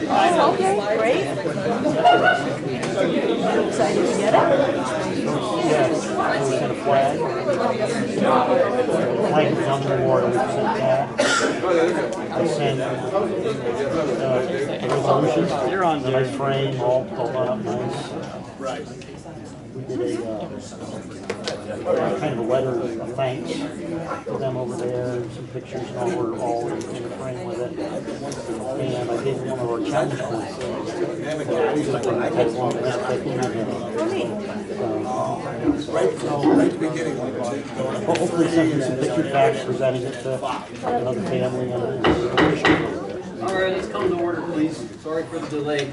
Okay, great. Excited to get it. Yes, we sent a flag. Flag was on the memorial, we sent that. I sent resolutions. They're on there. Nice frame, all done up nice. Right. We did kind of a letter of thanks to them over there, some pictures and all were all in the frame with it. And I gave one of our challenge points. Hopefully sending some picture facts, presenting it to another family. All right, let's come to order, please. Sorry for the delay.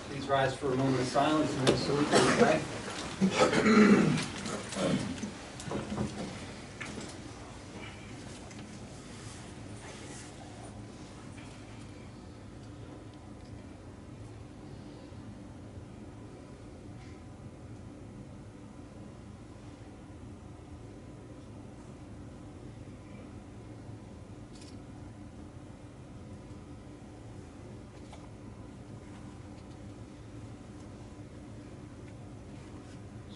Please rise for a moment of silence and we'll salute the flag.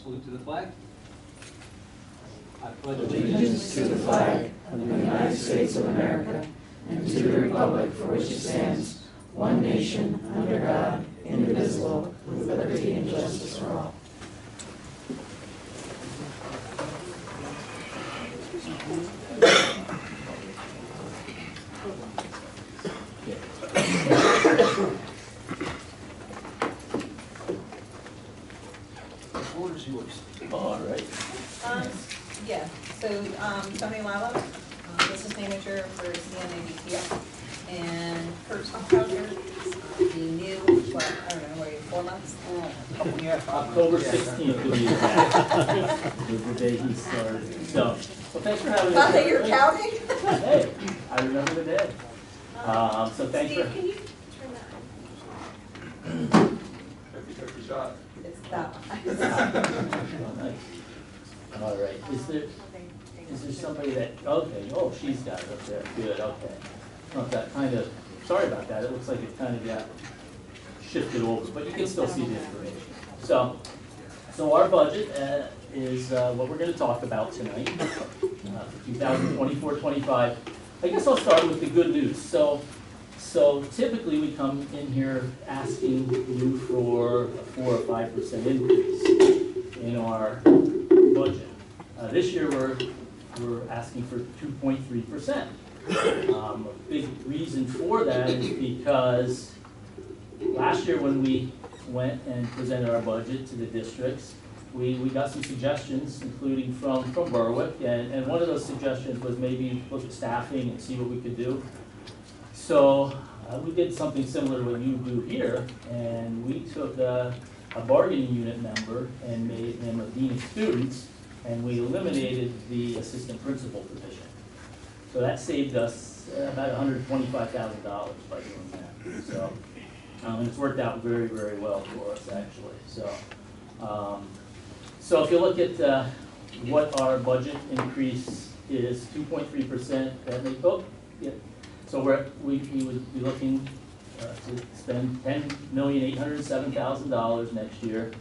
Salute to the flag. I pledge Allegiance to the flag of the United States of America and to the republic for which it stands, one nation, under God, indivisible, with liberty and justice for all. All right. Yeah, so Tony Lala, business manager for CNABTF, and Kurt Stumphauser, the new, what, I don't know, what are you, 4 months? October 16th will be the day he started. So, well, thanks for having us. Not that you're counting? Hey, I remember the day. So thanks Steve, for. can you turn that on? It's that one. Oh, nice. All right. Is there somebody that? Okay. Oh, she's got it up there. Good. Okay. Well, that kind of. Sorry about that. It looks like it kind of got shifted over, but you can still see the information. So our budget is what we're going to talk about tonight for 2024-25. I guess I'll start with the good news. So typically we come in here asking you for a 4 or 5% increase in our budget. This year we're asking for 2.3%. A big reason for that is because last year when we went and presented our budget to the districts, we got some suggestions, including from Berwick, and one of those suggestions was maybe look at staffing and see what we could do. So we did something similar to what you do here, and we took a bargaining unit member and made him a dean of students, and we eliminated the assistant principal position. So that saved us about $125,000 by doing that. So and it's worked out very, very well for us, actually. So if you look at what our budget increase is, 2.3%. So we would be looking to spend $10,807,000 next year.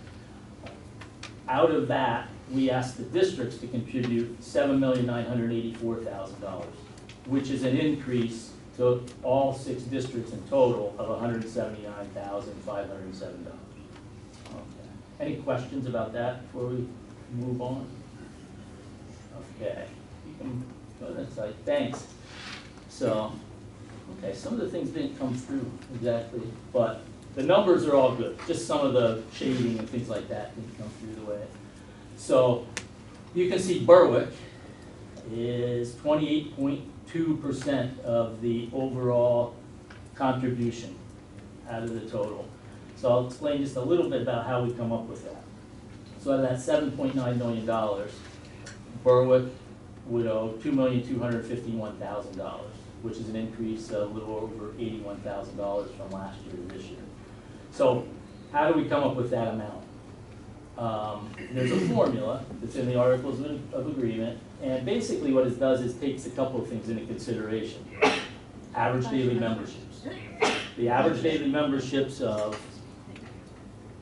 Out of that, we asked the districts to contribute $7,984,000, which is an increase to all 6 districts in total of $179,507. Okay. Any questions about that before we move on? Okay. You can go to that side. Thanks. So, okay, some of the things didn't come through exactly, but the numbers are all good. Just some of the shading and things like that didn't come through the way. So you can see Berwick is 28.2% of the overall contribution out of the total. So I'll explain just a little bit about how we come up with that. So out of that $7.9 million, Berwick would owe $2,251,000, which is an increase of a little over $81,000 from last year to this year. So how do we come up with that amount? There's a formula that's in the Articles of Agreement, and basically what it does is takes a couple of things into consideration. Average daily memberships. the average daily memberships of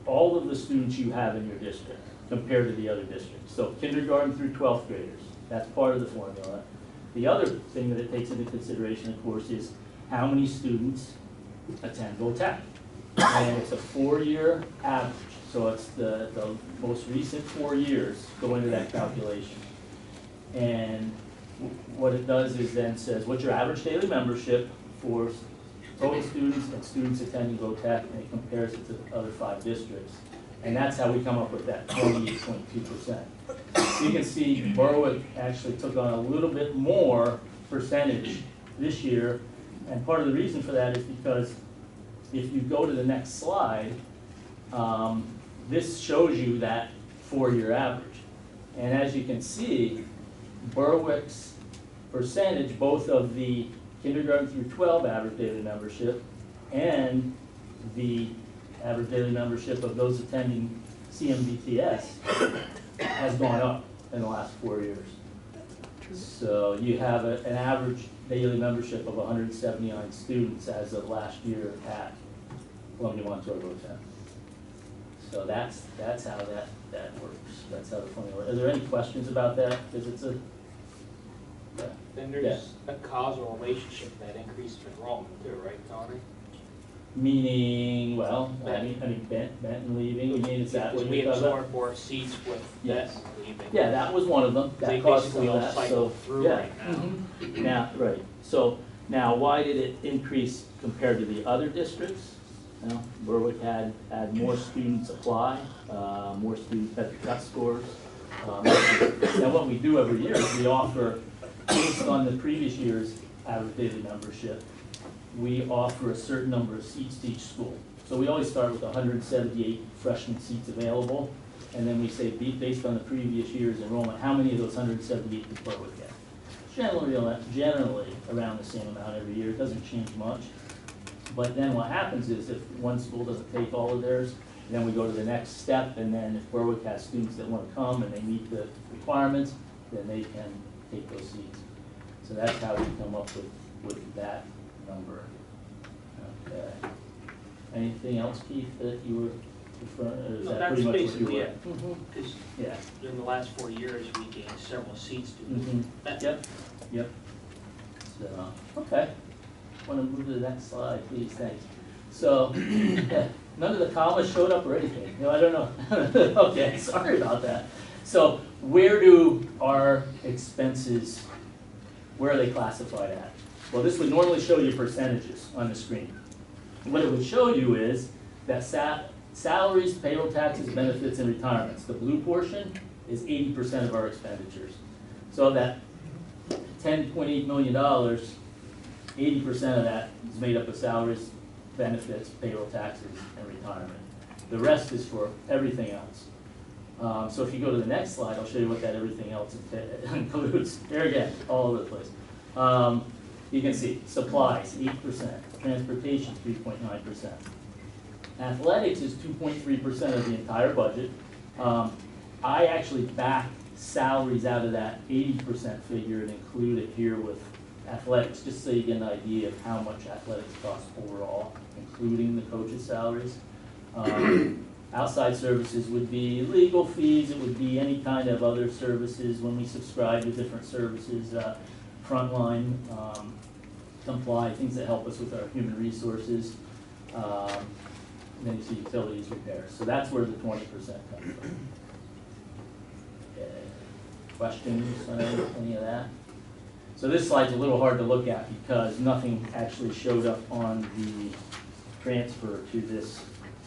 all of the students you have in your district compared to the other districts. So kindergarten through 12th graders, that's part of the formula. The other thing that it takes into consideration, of course, is how many students attend VOTEC. And it's a 4-year average, so it's the most recent 4 years go into that calculation. And what it does is then says, what's your average daily membership for total students and students attending VOTEC, and it compares it to the other 5 districts. And that's how we come up with that 28.2%. You can see Berwick actually took on a little bit more percentage this year, and part of the reason for that is because if you go to the next slide, this shows you that 4-year average. And as you can see, Berwick's percentage, both of the kindergarten through 12 average daily membership and the average daily membership of those attending CMVTS has gone up in the last 4 years. So you have an average daily membership of 179 students as of last year at Columbia Montour VOTEC. So that's how that works. That's how the formula. Are there any questions about that? Because it's a Then there's a causal relationship with that increased enrollment too, right, Tony? meaning, well, I mean, Benton leaving, you mean, is that Because what we you're talking about? absorbed more seats with Yes. Benton leaving. Yeah, that was one of them, They that caused some basically of all that, so, cycle through yeah. right now. Mhm. Now, right, so, now, why did it increase compared to the other districts? You know, Berwick had more students apply, more students had the test scores. Now, what we do every year is we offer, based on the previous year's average daily membership, we offer a certain number of seats to each school. So we always start with 178 freshman seats available, and then we say, based on the previous year's enrollment, how many of those 178 did Berwick get? Generally around the same amount every year, it doesn't change much. But then what happens is if one school doesn't take all of theirs, then we go to the next step, and then if Berwick has students that want to come and they meet the requirements, then they can take those seats. So that's how we come up with that number. Okay. Anything else, Keith, that you were referring, or is No, that that's pretty much what you basically were? it. Because Yeah. in the last 4 years, we gained several seats due Mhm. to that. Yep. So, okay. Want to move to the next slide, please, thanks. So, none of the commas showed up or anything, I don't know. Okay, sorry about that. So, where do our expenses, where are they classified at? Well, this would normally show you percentages on the screen. What it would show you is that salaries, payroll taxes, benefits, and retirements. The blue portion is 80% of our expenditures. So that $10.8 million, 80% of that is made up of salaries, benefits, payroll taxes, and retirement. The rest is for everything else. So if you go to the next slide, I'll show you what that everything else includes. There again, all over the place. You can see supplies, 8%, transportation, 3.9%. Athletics is 2.3% of the entire budget. I actually back salaries out of that 80% figure and include it here with athletics, just so you get an idea of how much athletics costs overall, including the coaches' salaries. Outside services would be legal fees, it would be any kind of other services when we subscribe to different services, frontline, comply, things that help us with our human resources. And then you see utilities, repairs. So that's where the 20% comes from. Okay. Questions on any of that? So this slide's a little hard to look at because nothing actually showed up on the transfer to this.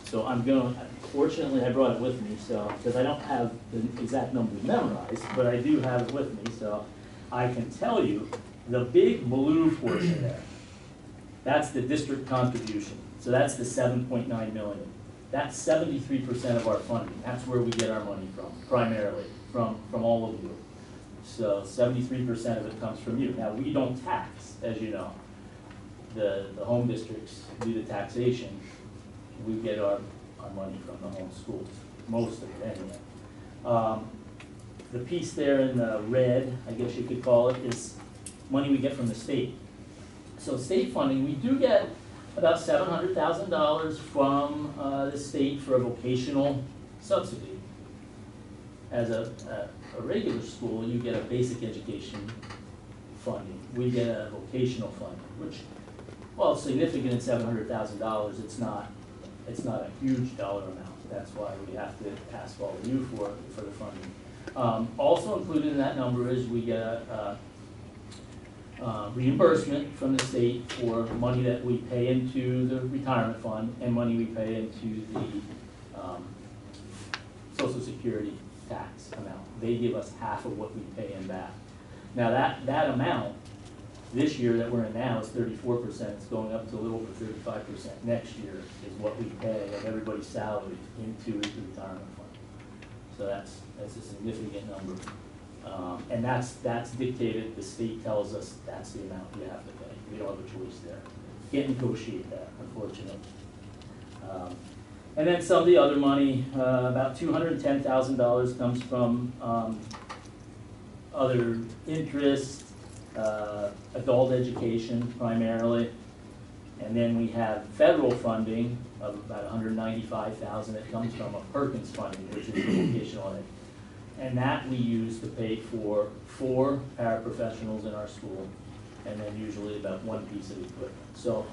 So I'm going to, fortunately I brought it with me, so, because I don't have the exact numbers memorized, but I do have it with me, so I can tell you the big blue portion there, that's the district contribution. So that's the 7.9 million. That's 73% of our funding. That's where we get our money from, primarily, from all of you. So 73% of it comes from you. Now, we don't tax, as you know. The home districts do the taxation. We get our money from the home schools, most of it anyway. The piece there in the red, I guess you could call it, is money we get from the state. So state funding, we do get about $700,000 from the state for a vocational subsidy. As a regular school, you get a basic education funding. We get a vocational funding, which, well, it's significant at $700,000. It's not a huge dollar amount. That's why we have to ask all of you for the funding. Also included in that number is we get a reimbursement from the state for money that we pay into the retirement fund and money we pay into the Social Security tax amount. They give us half of what we pay in back. Now that amount, this year that we're in now is 34%. It's going up to a little over 35%. Next year is what we pay of everybody's salary into the retirement fund. So that's a significant number. And that's dictated, the state tells us that's the amount you have to pay. We don't have a choice there. Can't negotiate that, unfortunately. And then some of the other money, about $210,000 comes from other interest, adult education primarily. And then we have federal funding of about $195,000 that comes from a Perkins funding, which is vocational ed. And that we use to pay for 4 paraprofessionals in our school, and then usually about 1 piece of equipment. So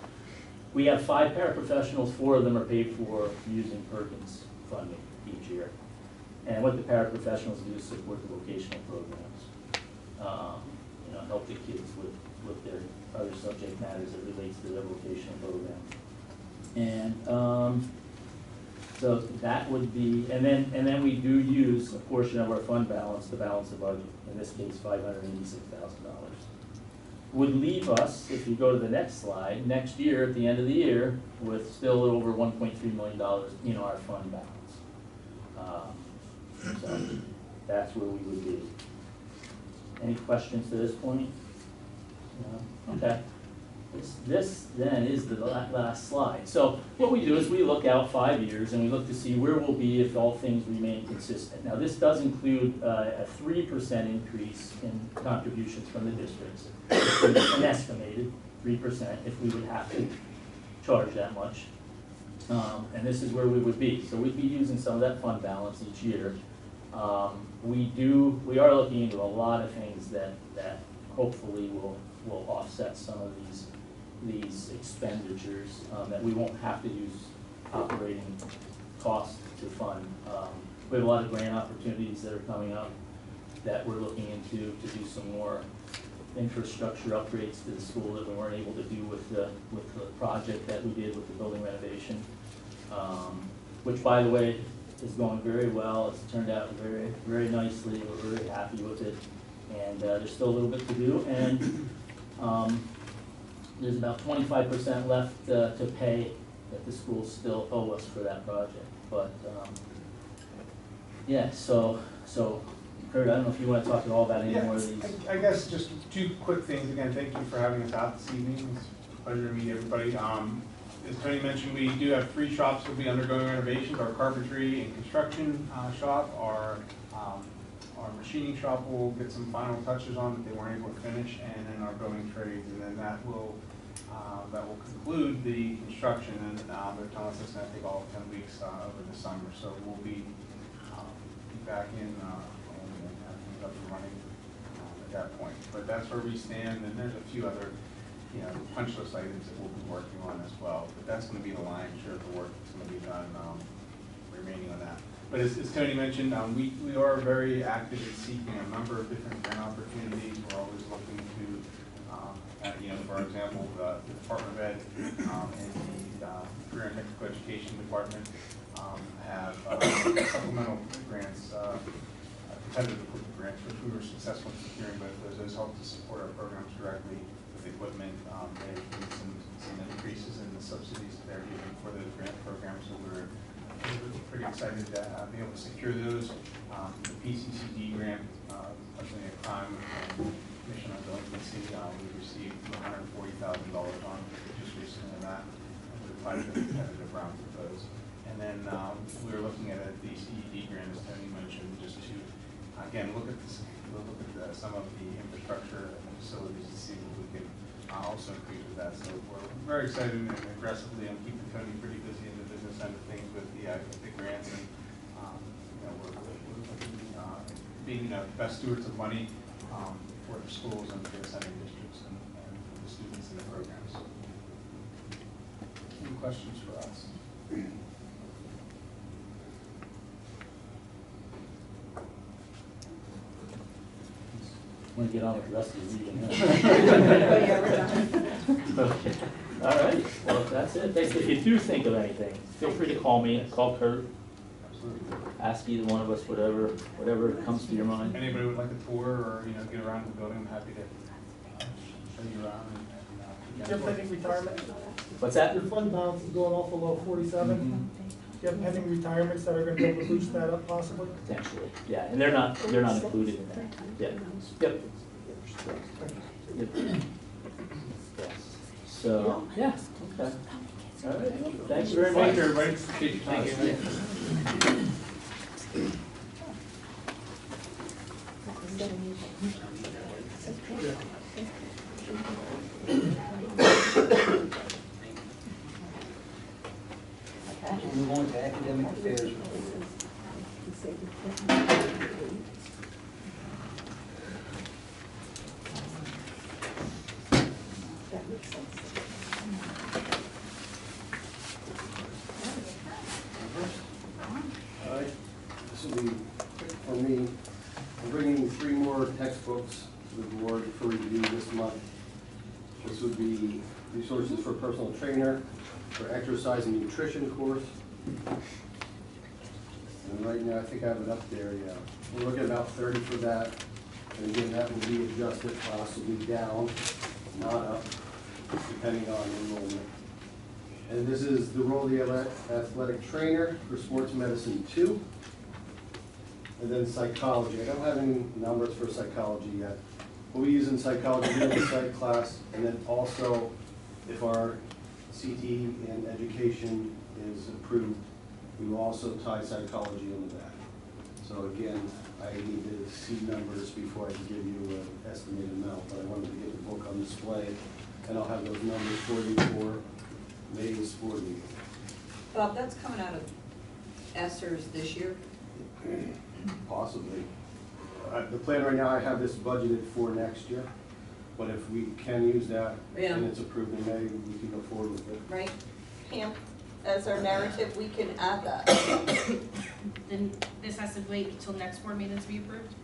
we have 5 paraprofessionals, 4 of them are paid for using Perkins funding each year. And what the paraprofessionals do is support the vocational programs, help the kids with their other subject matters that relates to their vocational program. And so that would be, and then we do use a portion of our fund balance to balance the budget. In this case, $586,000. Would leave us, if you go to the next slide, next year at the end of the year with still over $1.3 million in our fund balance. So that's where we would be. Any questions to this point? No? Okay. This then is the last slide. So what we do is we look out 5 years and we look to see where we'll be if all things remain consistent. Now this does include a 3% increase in contributions from the districts, an estimated 3% if we would have to charge that much. And this is where we would be. So we'd be using some of that fund balance each year. We are looking into a lot of things that hopefully will offset some of these expenditures, that we won't have to use operating costs to fund. We have a lot of grant opportunities that are coming up that we're looking into to do some more infrastructure upgrades to the school that we weren't able to do with the project that we did with the building renovation, which, by the way, is going very well. It's turned out very, very nicely. We're very happy with it, and there's still a little bit to do. And there's about 25% left to pay that the schools still owe us for that project. But yeah, so Kurt, I don't know if you want to talk at all about any more of these. I guess just 2 quick things. Again, thank you for having us out this evening. It's a pleasure to meet everybody. As Tony mentioned, we do have 3 shops that will be undergoing renovations. Our carpentry and construction shop, our machining shop will get some final touches on that they weren't able to finish, and then our building trades, and then that will conclude the construction. And they're telling us it's going to take all of 10 weeks over the summer, so we'll be back in and have things up and running at that point. But that's where we stand, and there's a few other punch list items that we'll be working on as well. But that's going to be the lion's share of the work that's going to be done remaining on that. But as Tony mentioned, we are very active in seeking a number of different grant opportunities. We're always looking to, for example, the Department of Ed and the Career and Technical Education Department have supplemental grants, competitive equipment grants, which we were successful in securing, but those help to support our programs directly with equipment. There's been some increases in the subsidies that they're giving for those grant programs, so we're pretty excited to be able to secure those. The PCCD grant, Pennsylvania Crime and Commission on Delinquency, we received $140,000 on just recently on that, and we applied for a competitive round for those. And then we were looking at the CED grant, as Tony mentioned, just to again look at some of the infrastructure and facilities to see what we can also increases that. So we're very excited and aggressively and keeping Tony pretty busy in the business end of things with the grants and we're being best stewards of money for the schools and for the sending districts and for the students in the programs. Any questions for us? Want to get on with the rest of the meeting? Oh, yeah, we're done. Okay. All right, well, that's it. Thanks. If you do think of anything, feel free to call me, call Kurt, ask either one of us, whatever comes to your mind. Anybody would like a tour or get around the building, I'm happy to show you around. Do you have pending retirement? What's that? Your fund balance is going off below 47. Do you have pending retirements that are going to be able to boost that up possibly? Potentially, yeah, and they're not included in that. Yeah. Yep. Yep. Yes. So, yeah, okay. All right, thanks very much. Thank you, everybody. Appreciate your time. Thank you. Move on to academic affairs. All right, this will be for me. I'm bringing 3 more textbooks to the board for review this month. This would be resources for personal trainer, for exercise and nutrition course. And right now, I think I have it up there, yeah. We're looking at about 30 for that. And again, that will be adjusted possibly down, not up, depending on enrollment. And this is the role of the athletic trainer for sports medicine 2. And then psychology. I don't have any numbers for psychology yet. What we use in psychology, we have a psych class, and then also if our CTE and education is approved, we will also tie psychology into that. So again, I need to see numbers before I can give you an estimated amount, but I wanted to get the book on display, and I'll have those numbers for you for May's board meeting. Bob, that's coming out of ESSER's this year? Possibly. The plan right now, I have this budgeted for next year, but if we can use that Yeah. and it's approved in May, we can go forward with it. Right? Pam, as our narrative, we can add that. Then this has to wait until next board meeting to be approved?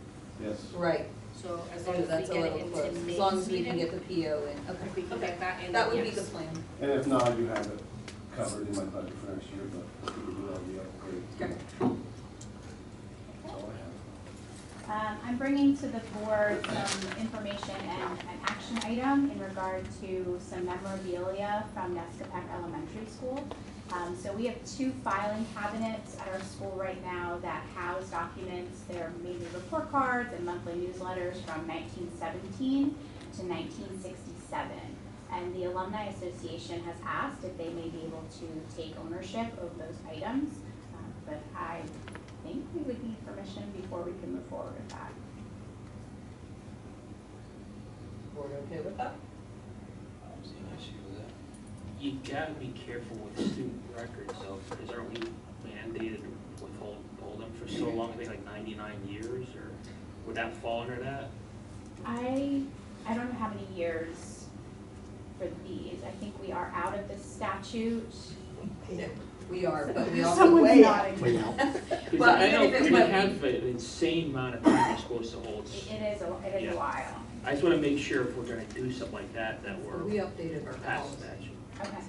Yes. Right. So as long as That's we a get little it close, into as May's long as we can meeting? get the PO in. Okay, we can get that in. That would be yes. the plan. And if not, I do have it covered in my budget for next year, but if we can do that, it'd be great. Okay. That's all I have. I'm bringing to the board some information and an action item in regard to some memorabilia from Nescapeck Elementary School. So we have 2 filing cabinets at our school right now that house documents. They're mainly report cards and monthly newsletters from 1917 to 1967. And the Alumni Association has asked if they may be able to take ownership of those items. But I think we would need permission before we can move forward with that. Board okay with that? You gotta be careful with student records though, because aren't we mandated to hold them for so long, I think like 99 years, or would that fall under that? I don't know how many years for these. I think we are out of the statute. Yeah, we are, but we also Someone's way nodding. out. Way out. Because Well, I know even if it's we what have an insane amount of time you're supposed to hold. It is Yeah. a while. I just wanna make sure if we're gonna do something like that, that we're We updated our past policy. statute. Okay.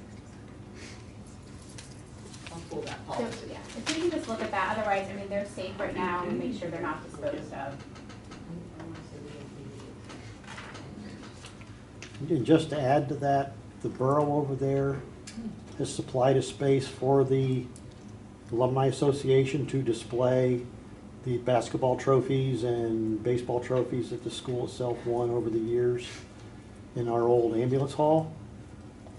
I'll pull that So, policy. yeah, if we can just look at that, otherwise, I mean, they're safe right now, and make sure they're not disposed of. And just to add to that, the borough over there has supplied a space for the Alumni Association to display the basketball trophies and baseball trophies that the school itself won over the years in our old ambulance hall.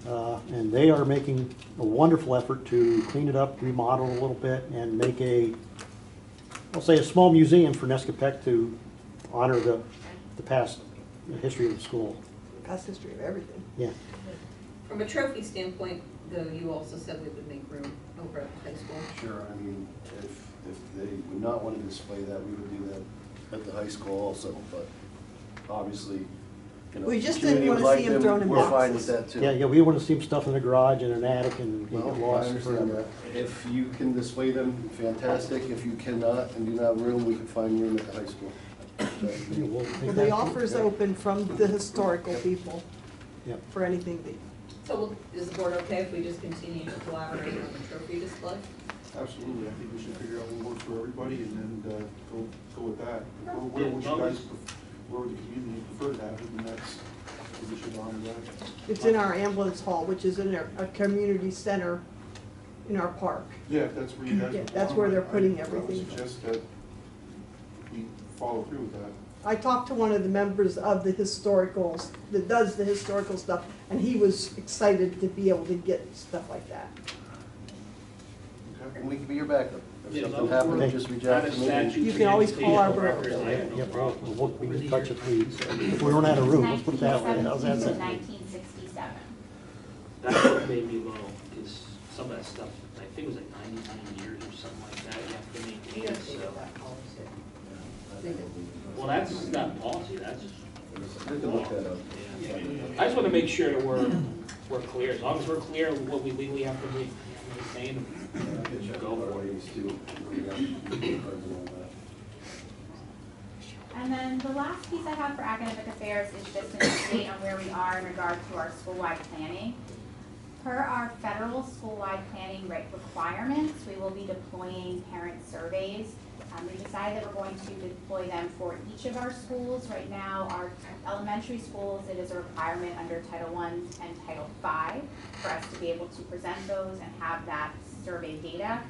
And they are making a wonderful effort to clean it up, remodel a little bit, and make I'll say a small museum for Nescapeck to honor the past history of the school. past history of everything. Yeah. From a trophy standpoint, though, you also said we would make room over at the high school. Sure, I mean, if they would not want to display that, we would do that at the high school also, but obviously, you know. We if just the didn't community wanna would see like them thrown in We're fine with boxes. that too. Yeah, we want to see stuff in the garage and an attic and get Well, I lost understand forever. that. If you can display them, fantastic. If you cannot and do not have room, we can find room at the high school. Yeah, we'll take Well, that. the offer's open from the historical people Yep. for anything they, Is the board okay if we just continue to collaborate on the trophy display? Absolutely, I think we should figure out what works for everybody and then go with that. Where would you Yeah, guys, where would the community prefer to have it, and that's, we should honor that. it's in our ambulance hall, which is in a community center in our park. Yeah, if that's where you guys. Yeah, would that's want where it, they're putting I would everything. suggest that we follow through with that. I talked to one of the members of the historicals, that does the historical stuff, and he was excited to be able to get stuff like that. Okay. And we can be your backup. If Yeah, something as long as happens, we're just reach Not out a to me. statute You can always call our creating borough. records, I have no Yep, problem. we'll be in touch if we run out of room, let's put it that way. How's that sound? 1967. That's what made me low, because some of that stuff, I think it was like 99 years or something like that, you have to maintain it, so. Well, that's not policy, that's just. We can look that up. Yeah. I just want to make sure that we're clear, as long as we're clear on what we legally have to maintain, go for it. And then the last piece I have for academic affairs is just an update on where we are in regard to our school-wide planning. Per our federal school-wide planning requirements, we will be deploying parent surveys. We decided that we're going to deploy them for each of our schools. Right now, our elementary schools, it is a requirement under Title I and Title V for us to be able to present those and have that survey data.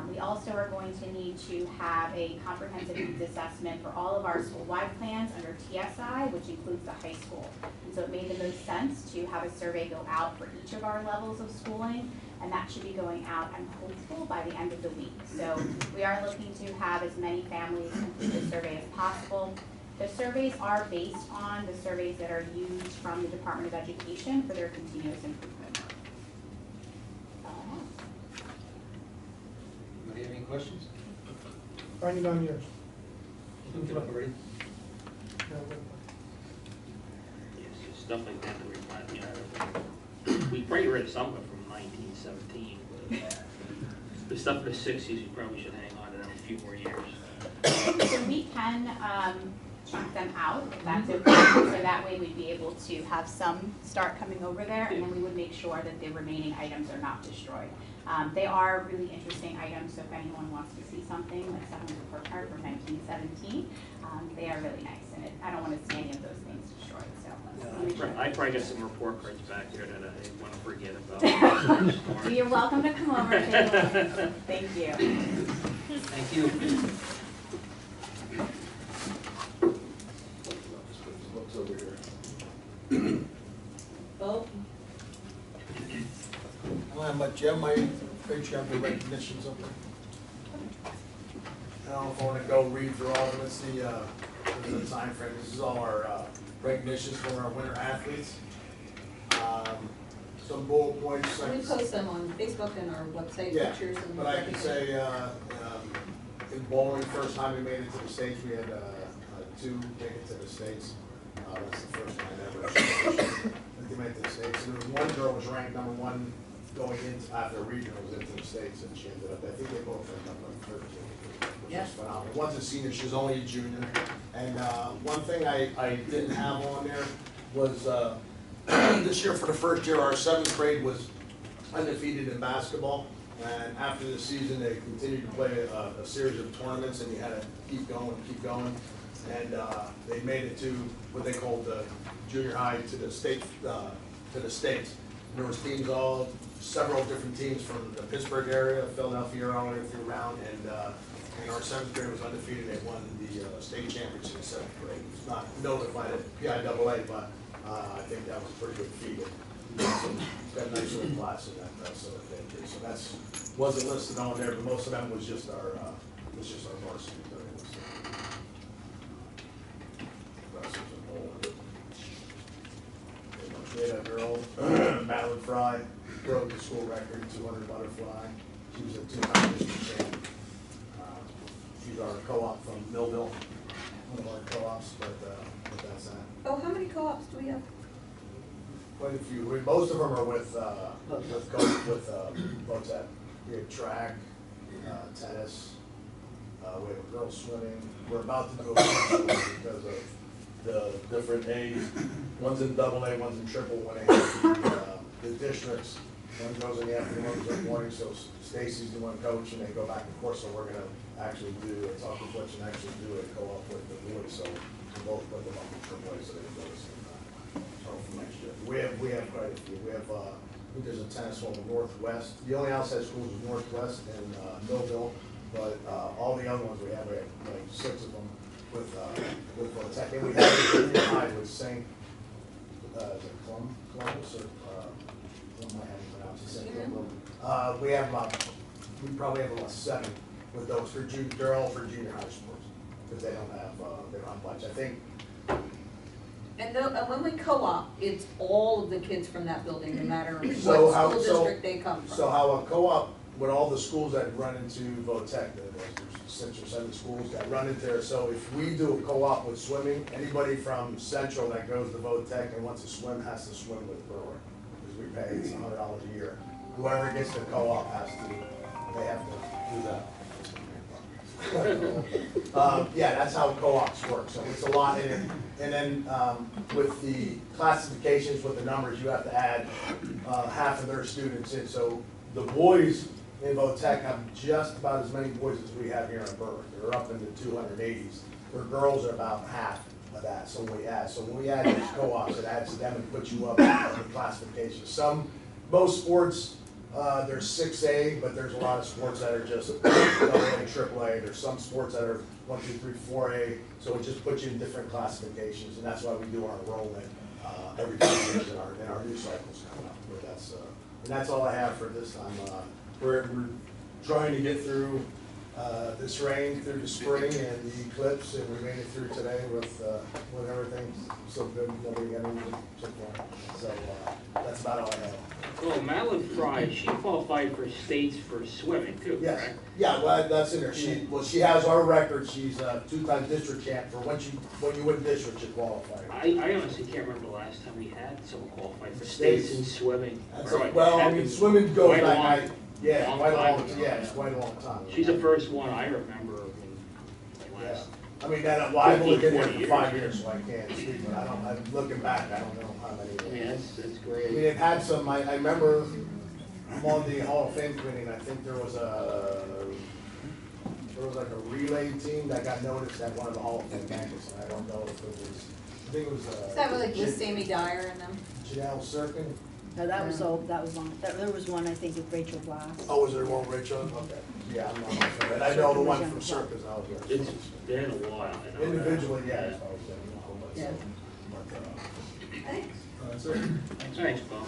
We also are going to need to have a comprehensive needs assessment for all of our school-wide plans under TSI, which includes the high school. And so it made the most sense to have a survey go out for each of our levels of schooling, and that should be going out, I'm hopeful, by the end of the week. So we are looking to have as many families complete the survey as possible. The surveys are based on the surveys that are used from the Department of Education for their continuous improvement. Anybody have any questions? Writing on yours. Get up already. Yes, stuff like that, that we're not, you know, we probably read some of it from 1917, but the stuff in the 60s, you probably should hang on to them a few more years. So we can chunk them out, if that's okay, so that way we'd be able to have some start coming over there, and then we would make sure that the remaining items are not destroyed. They are really interesting items, so if anyone wants to see something, like someone's report card from 1917, they are really nice, and I don't want to see any of those things destroyed, so let's make sure. I probably got some report cards back here that I want to forget about. So you're welcome to come over, take a look. Thank you. Thank you. Books over here. Bo? I don't have much, yeah, my page have the recognitions up there. I don't know if I want to go read through all of them, it's the time frame. This is all our recognitions for our winter athletes. Some bullet points. We post them on Facebook and our website, Yeah, pictures and. but I can say, in bowling, first time we made it to the States, we had 2 make it to the States. That's the first time ever that they made it to the States. And there was one girl was ranked #1 going into, after regionals into the States, and she ended up, I think they both ended up like 13. Which Yeah. was phenomenal. One's a senior, she's only a junior. And one thing I didn't have on there was, this year for the first year, our 7th grade was undefeated in basketball. And after the season, they continued to play a series of tournaments, and you had to keep going. And they made it to what they called the junior high to the state, States. And there was teams several different teams from the Pittsburgh area, Philadelphia, all the way through around, and our 7th grade was undefeated. They won the state championship in 7th grade. It's not notified at PIAA, but I think that was a pretty good feat. Got a nice little class in that sort of thing too. So that's wasn't listed on there, but most of them was just our varsity. kid, a girl, Madeline Fry, broke the school record, 200 butterfly. She was a two-time district champ. She's our co-op from Millville, one of our co-ops, but that's that. Oh, how many co-ops do we have? Quite a few. Most of them are with VOTEC. We have track, tennis, we have a girls swimming. We're about to do a because of the different A's. One's in double A, one's in triple 1A. The districts, one goes in the afternoon, one goes in the morning, so Stacy's the one coach and they go back and forth, so we're gonna actually do a talk with and actually do a co-op with the boys, so we both put them up in triple A so they can go to the same time. So for next year. We have quite a few. We have, I think there's a tennis one in Northwest. The only outside schools is Northwest and Millville, but all the other ones we have like 6 of them with Tech. And we have a junior high with St. Is it Columbus or what am I having pronounced? St. Columbus. We probably have about 7 with those for junior. They're all for junior high sports because they don't have much. I think. And when we co-op, it's all of the kids from that building, no matter what So school district they come from. So how a co-op, with all the schools that run into VOTEC, there's 6 or 7 schools that run into there. So if we do a co-op with swimming, anybody from Central that goes to VOTEC and wants to swim has to swim with Berwick. Because we pay, it's $100 a year. Whoever gets the co-op they have to do that. Yeah, that's how co-ops work, so it's a lot in it. And then with the classifications, with the numbers, you have to add half of their students in. So the boys in VOTEC have just about as many boys as we have here in Berwick. They're up in the 280s. Their girls are about half of that, so when we add these co-ops, it adds them and puts you up in the classification. Most sports, there's 6A, but there's a lot of sports that are just AA, AAA. There's some sports that are 1, 2, 3, 4A. So it just puts you in different classifications, and that's why we do our enrollment every 2 years in our new cycles coming up. And that's all I have for this time. We're trying to get through this rain through the spring and the eclipse, and we made it through today with everything so good. Nobody got anything so far. So that's about all I have. Well, Madeline Fry, she qualified for states for swimming too, Yes. correct? Yeah, well, that's in there. She has our record. She's a 2-time district champ. For when you win district, you qualify. I honestly can't remember the last time we had someone qualified for states in swimming. Well, I mean, swimming goes quite a back. long- Yeah, long quite a time long. ago. Yeah, it's quite a long time. She's the first one I remember in Yeah. last. I mean, I've only been here 15, for 20 5 years, so I can't speak, but I'm looking back, I don't know how many. Yeah, that's I great. mean, it had some, I remember, I'm on the Hall of Fame committee, and I think there was like a relay team that got noticed at one of the Hall of Fame banquets, and I don't know if it was, I think it was. Is that like with Sammy Dyer and them? Janelle Sirkin? No, that was old, that was long, there was one, I think, with Rachel Glass. Oh, was there one, Rachel? Okay. Yeah, I'm not sure, and I know the one from Circus, I was there. It's been a while. I know that. Individually, yeah. Yeah. Thanks. That's it. Thanks, Paul.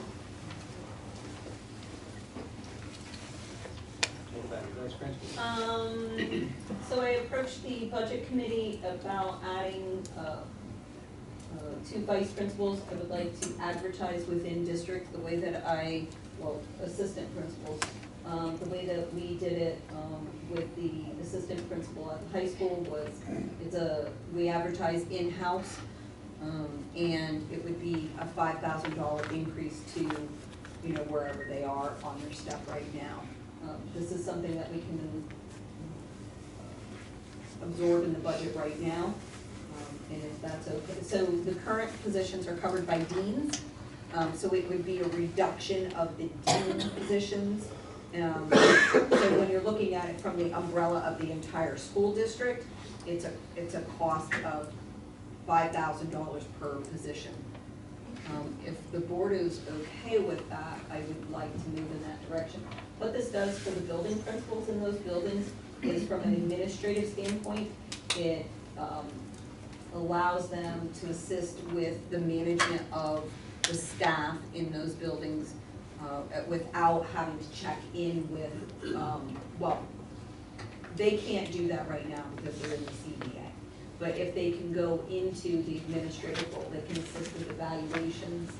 So I approached the budget committee about adding 2 vice principals. I would like to advertise within district the way that assistant principals. The way that we did it with the assistant principal at the high school was, we advertise in-house, and it would be a $5,000 increase to, wherever they are on their step right now. This is something that we can absorb in the budget right now, and if that's okay. So the current positions are covered by deans, so it would be a reduction of the dean positions. So when you're looking at it from the umbrella of the entire school district, it's a cost of $5,000 per position. If the board is okay with that, I would like to move in that direction. What this does for the building principals in those buildings is, from an administrative standpoint, it allows them to assist with the management of the staff in those buildings without having to check in with, they can't do that right now because they're in the CBA. But if they can go into the administrative role, they can assist with evaluations,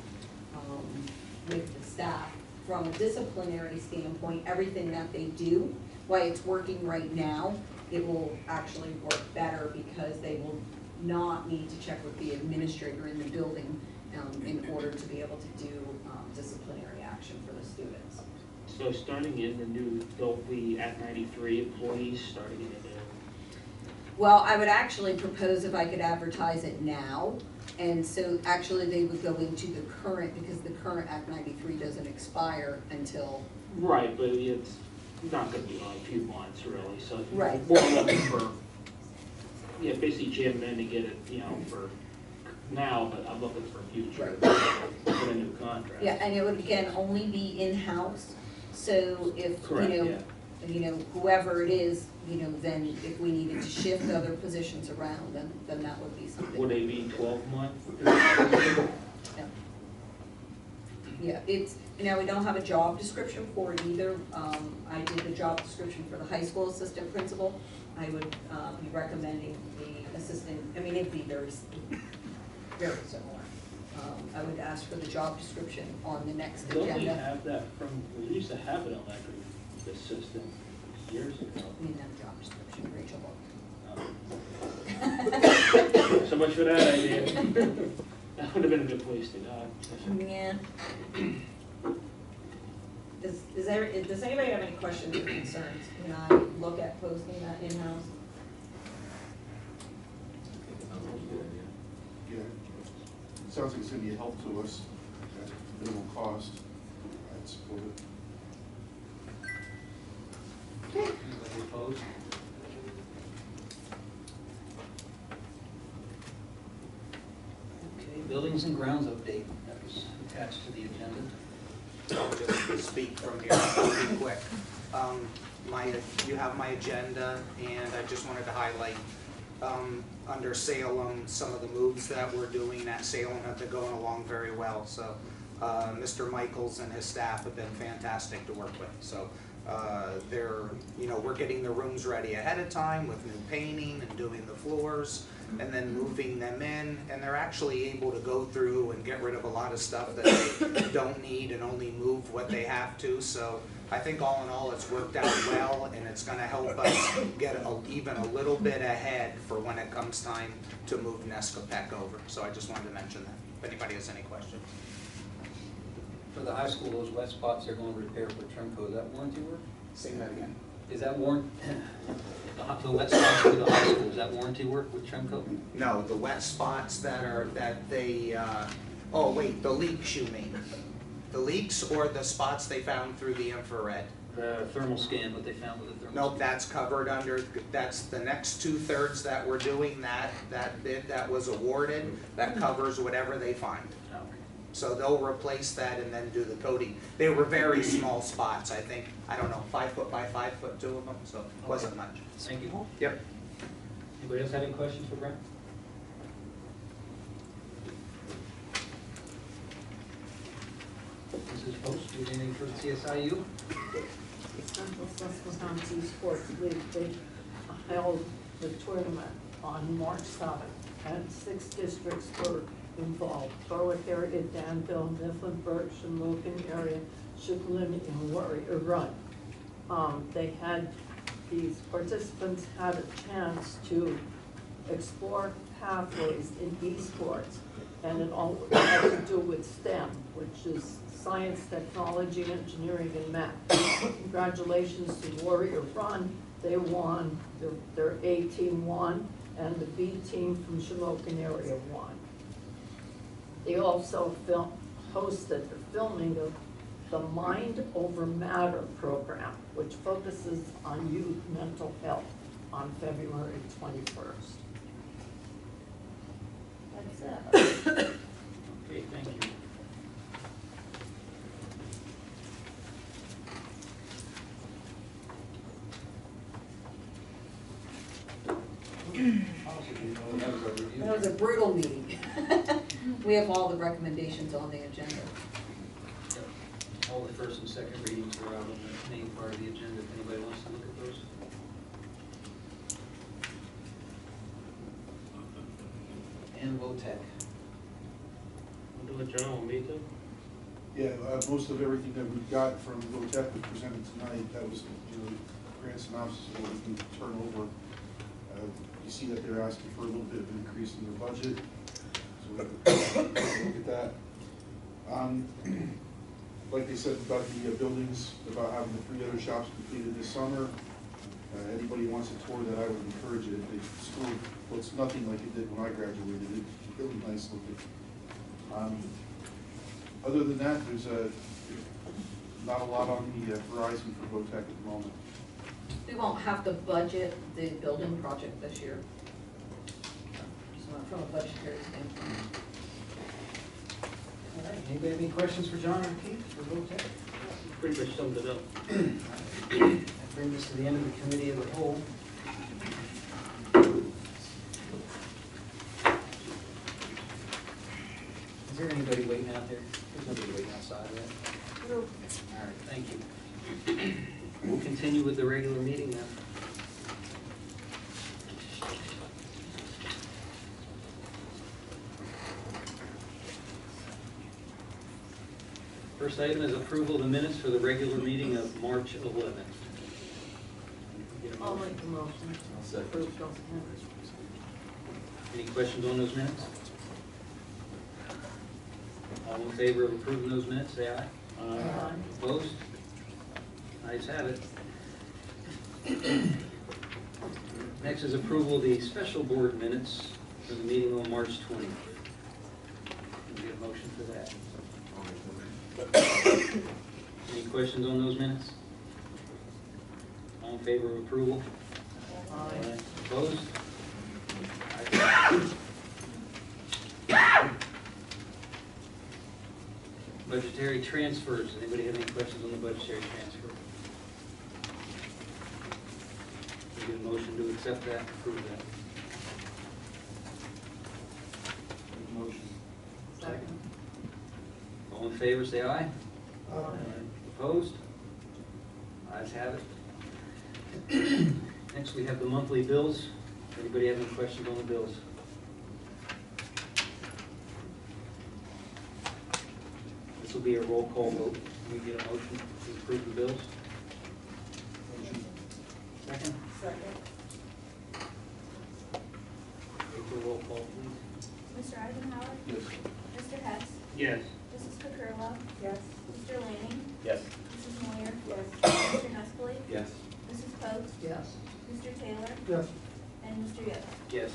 with the staff. From a disciplinary standpoint, everything that they do, why it's working right now, it will actually work better because they will not need to check with the administrator in the building in order to be able to do disciplinary action for the students. So starting in the new, there'll be Act 93 employees starting in the new. Well, I would actually propose if I could advertise it now, and so actually they would go into the current, because the current Act 93 doesn't expire until. Right, but it's not gonna be on a few months really, so. Right. More looking for, yeah, basically jam in to get it, you know, for now, but I'm looking for future, for a new contract. Yeah, and it would again only be in-house, so if, Correct, you know, yeah. you know, whoever it is, you know, then if we needed to shift other positions around, then that would be something. Would they be 12 months? Yeah. Yeah, it's, you know, we don't have a job description for it either. I did the job description for the high school assistant principal. I would be recommending the assistant, I mean, it'd be very similar. I would ask for the job description on the next Don't we agenda. have that from, we used to have an electric assistant years ago. I mean, that job description, Rachel. So much for that idea. That would have been a good place to go. Yeah. Does anybody have any questions or concerns when I look at posting that in-house? Yeah, it sounds like it's gonna be a help to us at minimal cost. I'd support it. Anybody opposed? Okay, buildings and grounds update, that was attached to the agenda. I'll just speak from here, I'll be quick. You have my agenda, and I just wanted to highlight, under Salem, some of the moves that we're doing at Salem have been going along very well. So Mr. Michaels and his staff have been fantastic to work with. So we're getting the rooms ready ahead of time with new painting and doing the floors and then moving them in, and they're actually able to go through and get rid of a lot of stuff that they don't need and only move what they have to. So I think all in all it's worked out well, and it's gonna help us get even a little bit ahead for when it comes time to move Nescopec over. So I just wanted to mention that, if anybody has any questions. For the high school, those wet spots they're going to repair for Trimco, is that warranty work? Say that again. Is that the wet spots for the high school, is that warranty work with Trimco? No, the wet spots the leaks you mean? The leaks or the spots they found through the infrared? The thermal scan, what they found with the thermal Nope, scan? that's covered under, that's the next 2/3 that we're doing, that bid that was awarded, that covers whatever they find. Okay. So they'll replace that and then do the coating. They were very small spots, I think, I don't know, 5 foot by 5 foot, 2 of them, so it wasn't much. Thank you. Yep. Anybody else have any questions for Brent? Mrs. Post, do you have anything for the CSIU? Central Susquehanna Sports League, they held the tournament on March 7th, and 6 districts were involved: Berwick area, Danville, Mifflinburg, Shamokin area, Schuylkill, and Warrior Run. These participants had a chance to explore pathways in esports, and it all had to do with STEM, which is science, technology, engineering, and math. Congratulations to Warrior Run. They won, their A team won, and the B team from Shamokin area won. They also hosted the filming of the Mind Over Matter program, which focuses on youth mental health, on February 21st. That's it. Okay, thank you. That was a brutal meeting. We have all the recommendations on the agenda. All the first and second readings are out on the main part of the agenda, if anybody wants to look at those. And VOTEC. We'll do a journal meeting. Yeah, most of everything that we've got from VOTEC was presented tonight, that was, grand synopsis of what we can turn over. You see that they're asking for a little bit of an increase in their budget, so we have to look at that. Like they said about the buildings, about having the 3 other shops completed this summer, anybody wants a tour that I would encourage it. The school looks nothing like it did when I graduated. It's really nice looking. Other than that, there's not a lot on the horizon for VOTEC at the moment. We won't have to budget the building project this year. So from a budgetary standpoint. All right, anybody have any questions for John or Keith for VOTEC? Pretty much summed it up. That brings us to the end of the committee of the whole. Is there anybody waiting out there? There's nobody waiting outside, right? No. All right, thank you. We'll continue with the regular meeting now. First item is approval of the minutes for the regular meeting of March 11th. I'll make the motion. I'll second. Approve those minutes. Any questions on those minutes? All in favor of approving those minutes, say aye. Aye. Opposed? Ayes have it. Next is approval of the special board minutes for the meeting on March 20th. Can we get a motion for that? Any questions on those minutes? All in favor of approval? Aye. Opposed? Budgetary transfers. Anybody have any questions on the budgetary transfer? Can we get a motion to accept that, approve that? Motion. Second. All in favor, say aye. Aye. Opposed? Ayes have it. Next, we have the monthly bills. Anybody have any questions on the bills? This will be a roll call vote. Can we get a motion to approve the bills? Motion. Second? Second. Take the roll call, please. Mr. Eisenhower? Yes. Mr. Hess? Yes. Mrs. Curley? Yes. Mr. Lanning? Yes. Mrs. Moyer? Yes. Mr. Nestle? Yes. Mrs. Post? Yes. Mr. Taylor? Yes. And Mr. Yoder? Yes.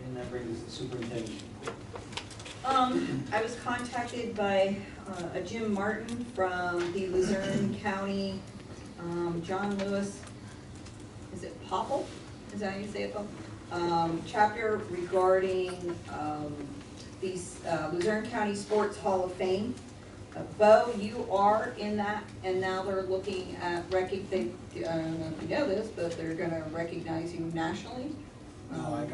And that brings us to superintendent. I was contacted by a Jim Martin from the Luzerne County, John Lewis, is it Popple? Is that how you say it, Popple? Chapter regarding the Luzerne County Sports Hall of Fame. Bo, you are in that, and now they're looking at, I don't know if you know this, but they're gonna recognize you nationally. No, I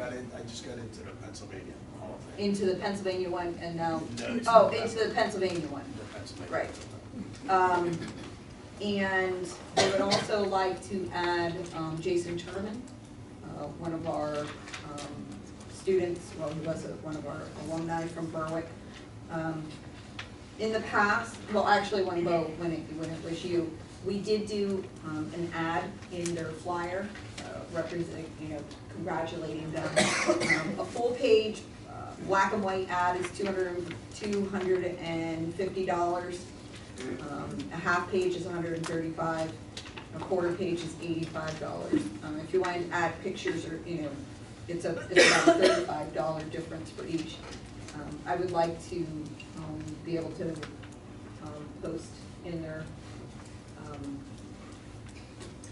just got into the Pennsylvania Hall of Fame. Into the Pennsylvania one, and now, No, into the Pennsylvania one. The Pennsylvania. Right. And they would also like to add Jason Turman, one of our students, well, he was one of our alumni from Berwick. In the past, well, actually, when it was you, we did do an ad in their flyer, representing, congratulating them. A full page, black and white ad is $250. A half page is $135. A quarter page is $85. If you wanted to add pictures or, it's about a $35 difference for each. I would like to be able to post in their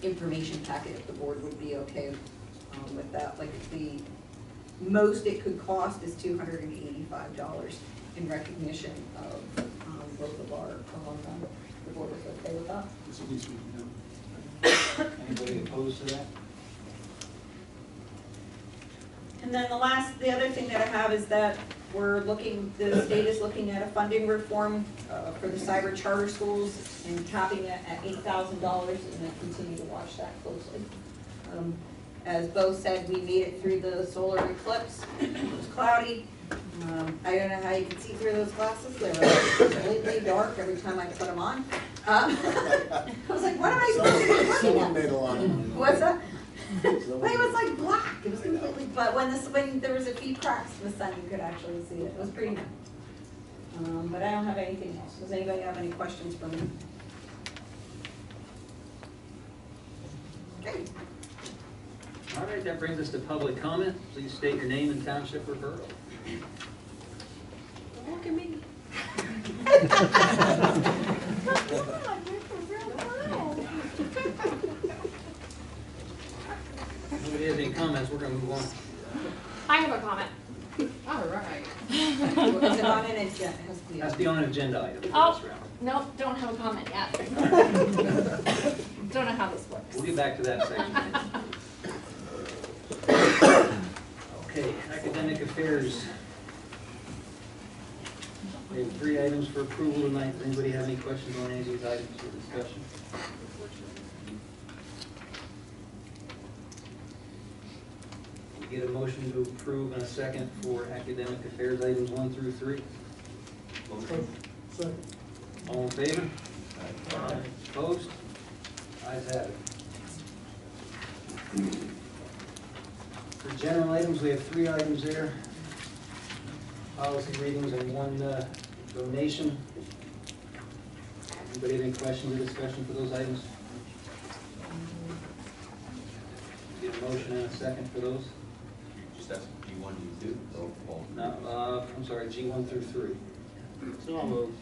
information packet if the board would be okay with that. Like the most it could cost is $285 in recognition of both of our alumni. The board is okay with that? It's the least we can do. Anybody opposed to that? And then the other thing that I have is that the state is looking at a funding reform for the cyber charter schools and capping it at $8,000, and I continue to watch that closely. As Bo said, we made it through the solar eclipse. It was cloudy. I don't know how you can see through those glasses, they were completely dark every time I put them on. I was like, what am I supposed to be looking Someone at? made a lot of money. What's that? But it was like black, it was completely, but when there was a few cracks in the sun, you could actually see it, it was pretty nice. But I don't have anything else, does anybody have any questions for me? Okay. All right, that brings us to public comment. Please state your name and township or borough. Look at me. If nobody has any comments, we're gonna move on. I have a comment. All right. Is it on an agenda? It has to be on an agenda item for Oh, this round. no, don't have a comment yet. Don't know how this works. We'll get back to that section. Okay, academic affairs. We have 3 items for approval tonight. Does anybody have any questions on any of these items for discussion? We get a motion to approve in a second for academic affairs items 1 through 3. Motion. Second. All in favor? Aye. Opposed? Ayes have it. For general items, we have 3 items there. Policy readings and 1 donation. Anybody have any questions or discussion for those items? Get a motion and a second for those? Just ask G1, G2, or all? No, I'm sorry, G1 through 3. So I'll move.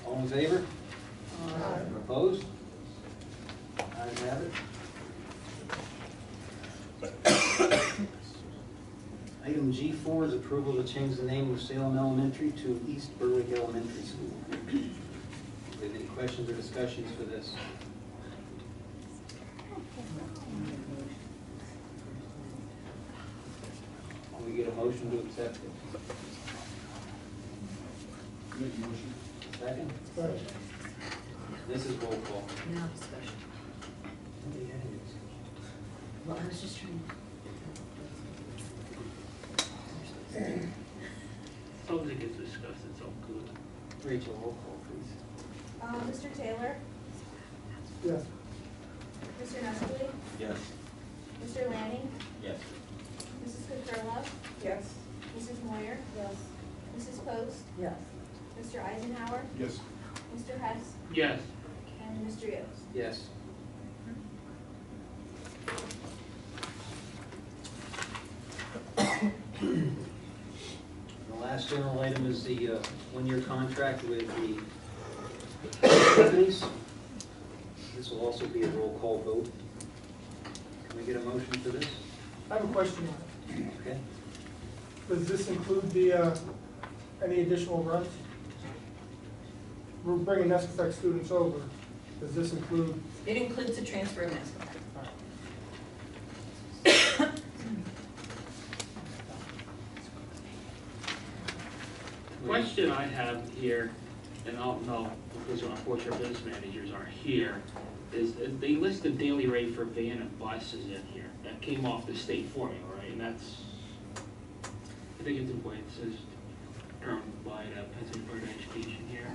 All in favor? Opposed? Ayes have it. Item G4 is approval to change the name of Salem Elementary to East Berwick Elementary School. Do you have any questions or discussions for this? Can we get a motion to accept it? Make a motion. Second? Second. This is roll call. Now discussion. Well, I was just trying to. As long as it gets discussed, it's all good. Rachel, roll call, please. Mr. Taylor? Yes. Mr. Nestle? Yes. Mr. Lanning? Yes. Mrs. Cucurlo? Yes. Mrs. Moyer? Yes. Mrs. Post? Yes. Mr. Eisenhower? Yes. Mr. Hess? Yes. And Mr. Yost? Yes. The last general item is the 1-year contract with the companies. This will also be a roll call vote. Can we get a motion for this? I have a question on it. Okay. Does this include the, any additional runs? We're bringing Nescafec students over. Does this include? It includes the transfer of Nesco. Question I have here, and I'll know because unfortunately our business managers aren't here, is that they list the daily rate for van and buses in here. That came off the state formula, right? And that's, I think it's the way it says, determined by Pennsylvania Board of Education here.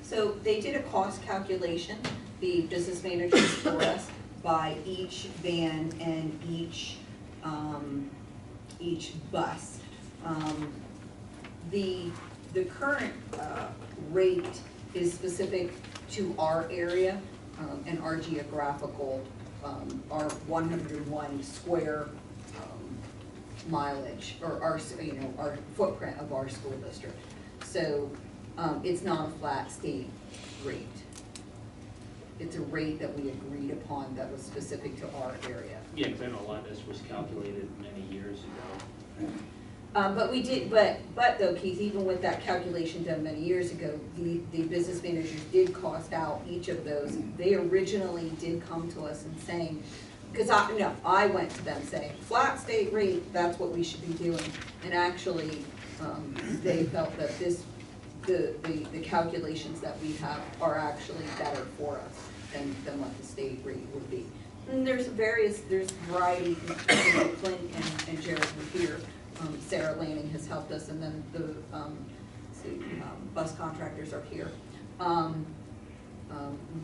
So they did a cost calculation, the business managers for us, by each van and each bus. The current rate is specific to our area and our geographical, our 101 square mileage, or our, our footprint of our school district. So it's not a flat state rate. It's a rate that we agreed upon that was specific to our area. Yeah, because I know a lot of this was calculated many years ago. But we did, but though, Keith, even with that calculation done many years ago, the business managers did cost out each of those. They originally did come to us and saying, because I went to them saying, flat state rate, that's what we should be doing. And actually, they felt that the calculations that we have are actually better for us than what the state rate would be. And there's variety, Clint and Jared were here. Sarah Lanning has helped us, and then the bus contractors are here.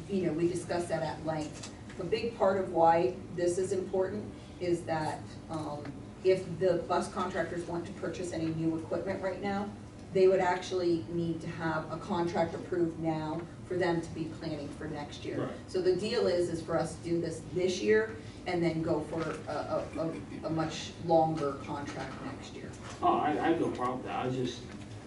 You know, we discussed that at length. A big part of why this is important is that if the bus contractors want to purchase any new equipment right now, they would actually need to have a contract approved now for them to be planning for next year. Right. So the deal is for us to do this year and then go for a much longer contract next year. Oh, I have no problem with that, I was just,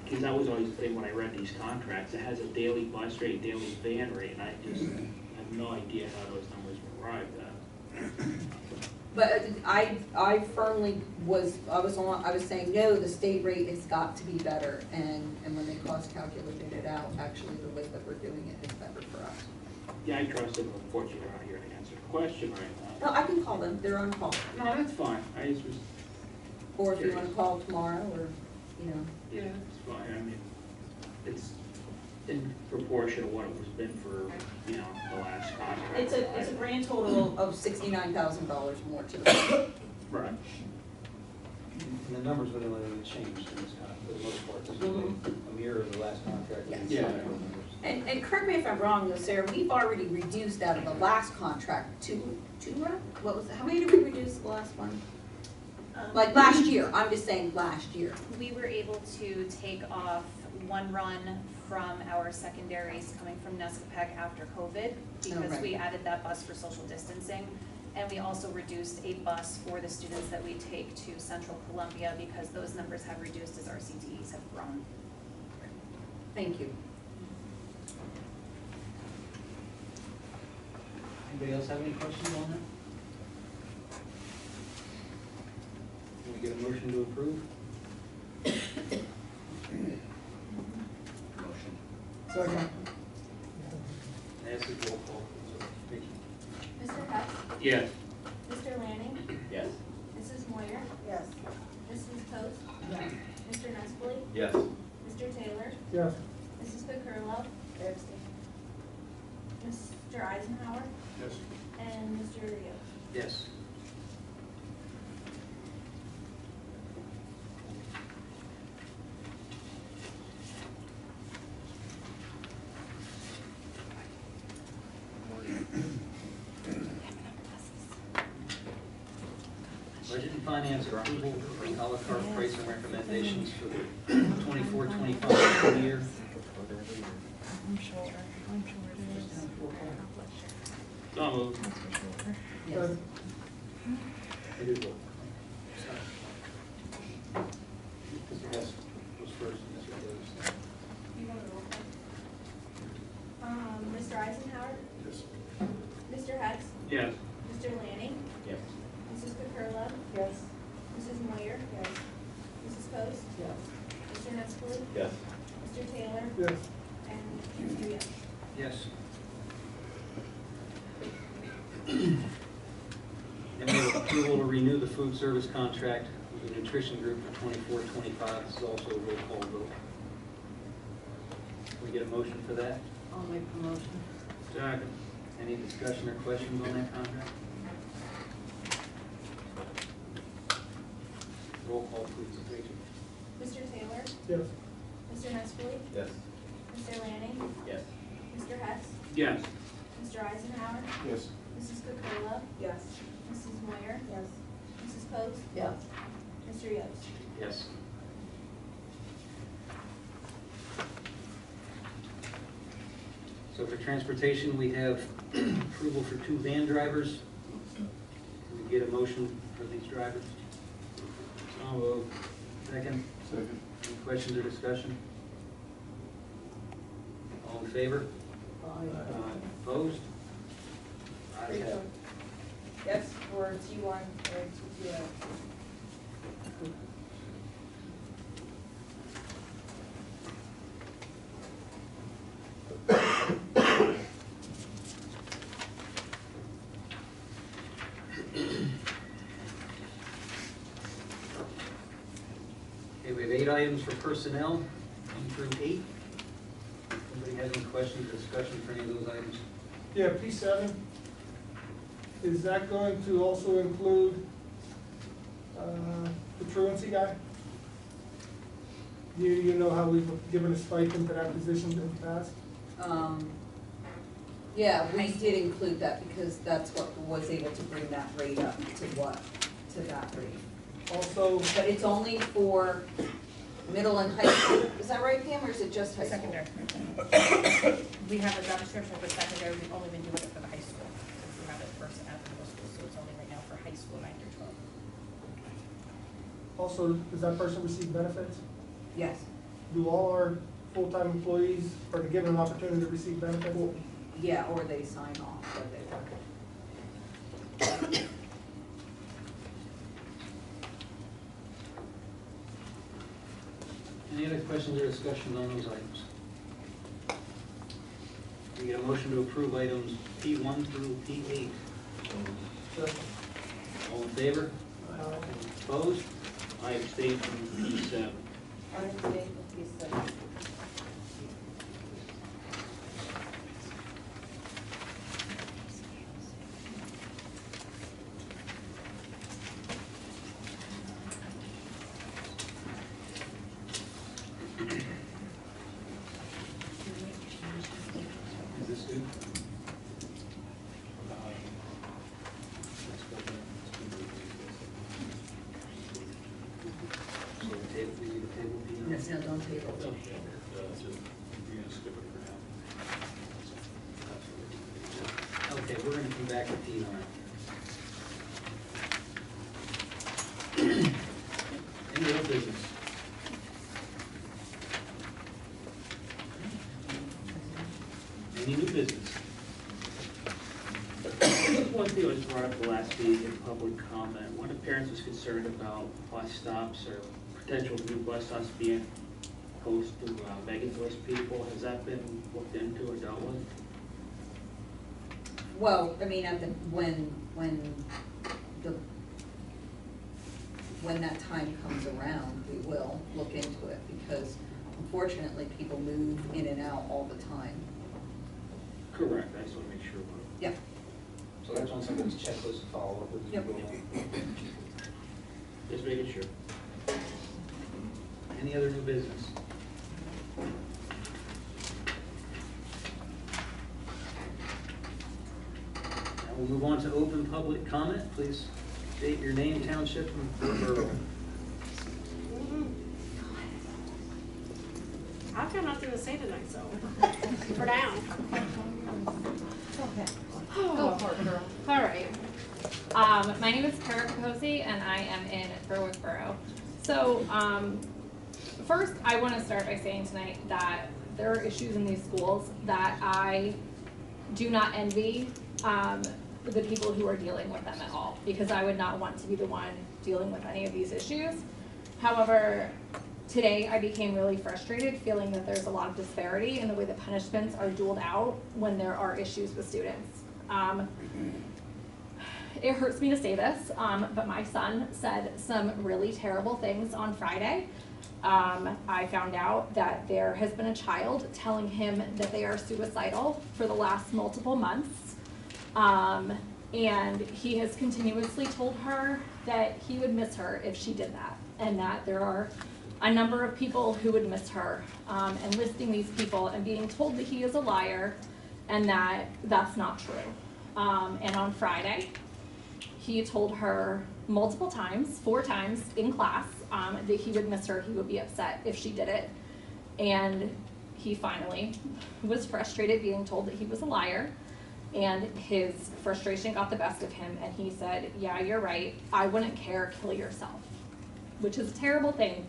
because that was always the thing when I read these contracts, it has a daily bus rate, daily van rate, and I just have no idea how those numbers were arrived at. But I firmly I was saying, no, the state rate has got to be better, and when they cost calculated it out, actually the way that we're doing it is better for us. Yeah, I trust them, unfortunately, they're not here to answer the question right now. No, I can call them, they're on call. No, that's fine, I just was. Or if you curious. wanna call tomorrow, or, you know. Yeah, it's fine, I mean, it's in proportion to what it was been for, you know, the last contract. It's a grand total of $69,000 more to the budget. Right. And the numbers really only changed in this contract, for the most part, this is a mirror of the last contract. Yes. Yeah. And correct me if I'm wrong, though, Sarah, we've already reduced out of the last contract two, right? What was it, how many did we reduce the last one? Like last year, I'm just saying last year. We were able to take off one run from our secondaries coming from Nescopec after COVID, because right. we added that bus for social distancing. And we also reduced a bus for the students that we take to Central Columbia, because those numbers have reduced as our CTEs have grown. Thank you. Anybody else have any questions on that? Can we get a motion to approve? Motion. Second. That's a roll call, so, thank you. Mr. Hess? Yes. Mr. Lanning? Yes. Mrs. Moyer? Yes. Mrs. Post? Yes. Mr. Nestle? Yes. Mr. Taylor? Yes. Mrs. Picarlo? Mr. Eisenhower? Yes. And Mr. Rios? Yes. Budget and finance approval for a la carte pricing recommendations for the 24-25 school year. I'm sure it is. So moved. Yes. It is roll. Mr. Hess was first, and Mr. Davis. You want to roll call? Mr. Eisenhower? Yes. Mr. Hess? Yes. Mr. Lanning? Yes. Mrs. Picarlo? Yes. Mrs. Moyer? Yes. Mrs. Post? Yes. Mr. Nestle? Yes. Mr. Taylor? Yes. And Mr. Rios? Yes. And we have approval to renew the food service contract with the nutrition group for 24-25. This is also a roll call vote. Can we get a motion for that? I'll make the motion. Second. Any discussion or questions on that contract? Roll call, please, Rachel. Mr. Taylor? Yes. Mr. Nestle? Yes. Mr. Lanning? Yes. Mr. Hess? Yes. Mr. Eisenhower? Yes. Mrs. Picarlo? Yes. Mrs. Moyer? Yes. Mrs. Post? Yes. Mr. Rios? Yes. So for transportation, we have approval for 2 van drivers. Can we get a motion for these drivers? So moved. Second. Second. Any questions or discussion? All in favor? Opposed? Ayes have it. Yes, for T1 and T2. Okay, we have 8 items for personnel, 1 through 8. Anybody have any questions or discussion for any of those items? Yeah, P7. Is that going to also include the truancy guy? You know how we've given a stipend to that position in the past? Yeah, we did include that because that's what was able to bring that rate up to that rate. Also, But it's only for middle and high school. Is that right, Pam, or is it just high school? Secondary. We have a job description for secondary, we've only been doing it for the high school, since we have it first at the middle school, so it's only right now for high school 9 through 12. also, does that person receive benefits? Yes. Do all our full-time employees, are they given an opportunity to receive benefits? Yeah, or they sign off, or they work. Any other questions or discussions on those items? We get a motion to approve items P1 through P8. All in favor? Opposed? I abstain from P7. I abstain from P7. Is this good? So the table, we need a table P9? Yes, no, don't table. Okay, we're gonna come back to P9. Any other business? Any new business? One thing was brought up the last meeting in public comment. One of the parents was concerned about bus stops or potential new bus stops being posed to Megan's List people. Has that been looked into or dealt with? Well, I mean, when that time comes around, we will look into it, because unfortunately, people move in and out all the time. Correct, I just want to make sure. Yep. So that's on somebody's checklist to follow up with. Yep. Just making sure. Any other new business? Now we'll move on to open public comment. Please state your name, township, and borough. I've got nothing to say tonight, so we're down. Go for it, girl. All right. My name is Kara Kaposi, and I am in Berwick Borough. So, first, I want to start by saying tonight that there are issues in these schools that I do not envy the people who are dealing with them at all, because I would not want to be the one dealing with any of these issues. However, today I became really frustrated, feeling that there's a lot of disparity in the way the punishments are doled out when there are issues with students. It hurts me to say this, but my son said some really terrible things on Friday. I found out that there has been a child telling him that they are suicidal for the last multiple months. And he has continuously told her that he would miss her if she did that, and that there are a number of people who would miss her, and listing these people and being told that he is a liar and that that's not true. And on Friday, he told her multiple times, 4 times in class, that he would miss her, he would be upset if she did it. And he finally was frustrated being told that he was a liar, and his frustration got the best of him, and he said, yeah, you're right, I wouldn't care, kill yourself, which is a terrible thing